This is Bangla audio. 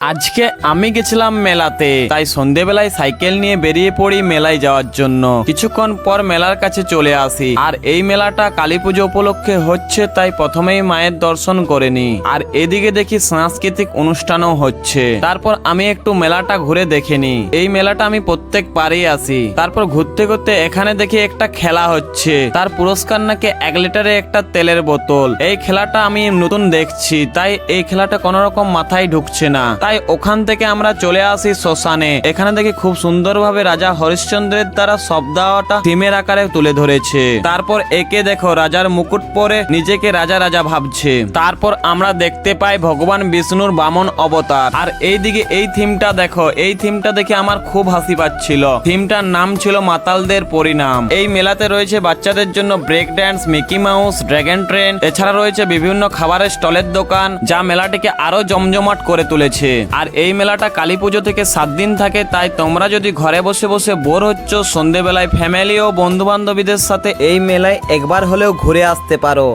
আজকে আমি গেছিলাম মেলাতে, তাই সন্ধেবেলায় সাইকেল নিয়ে বেরিয়ে পড়ি মেলায় যাওয়ার জন্য। কিছুক্ষণ পর মেলার কাছে চলে আসি, আর এই মেলাটা কালী পুজো উপলক্ষে হচ্ছে, তাই প্রথমেই মায়ের দর্শন করে নি। আর এদিকে দেখি সাংস্কৃতিক অনুষ্ঠানও হচ্ছে। তারপর আমি একটু মেলাটা ঘুরে দেখে নি। এই মেলাটা আমি প্রত্যেক পারেই আসি। তারপর ঘুরতে ঘুরতে এখানে দেখি একটা খেলা হচ্ছে, তার পুরস্কার নাকি 1 লিটারে একটা তেলের বোতল। এই খেলাটা আমি নতুন দেখছি, তাই এই খেলাটা কোনো রকম মাথায় ঢুকছে না। তাই ওখান থেকে আমরা চলে আসি শ্মশানে। এখানে দেখি খুব সুন্দরভাবে রাজা হরিশ্চন্দ্রের দ্বারা শব্দাওয়াটা থিমের আকারে তুলে ধরেছে। তারপর একে দেখো রাজার মুকুট পরে নিজেকে রাজা রাজা ভাবছে। তারপর আমরা দেখতে পাই ভগবান বিষ্ণুর বামন অবতার। আর এইদিকে এই থিমটা দেখো, এই থিমটা দেখে আমার খুব হাসি পাচ্ছিল। থিমটার নাম ছিল মাতালদের পরিণাম। এই মেলাতে রয়েছে বাচ্চাদের জন্য break dance, Mickey Mouse, dragon train, এছাড়া রয়েছে বিভিন্ন খাবারের স্টলের দোকান, যা মেলাটিকে আরো জমজমাট করে তুলেছে। আর এই মেলাটা কালী পুজো থেকে 7 দিন থাকে, তাই তোমরা যদি ঘরে বসে বসে বোর হচ্ছ, সন্ধেবেলায় ফ্যামিলি ও বন্ধু বান্ধবীদের সাথে এই মেলায় একবার হলেও ঘুরে আসতে পারো।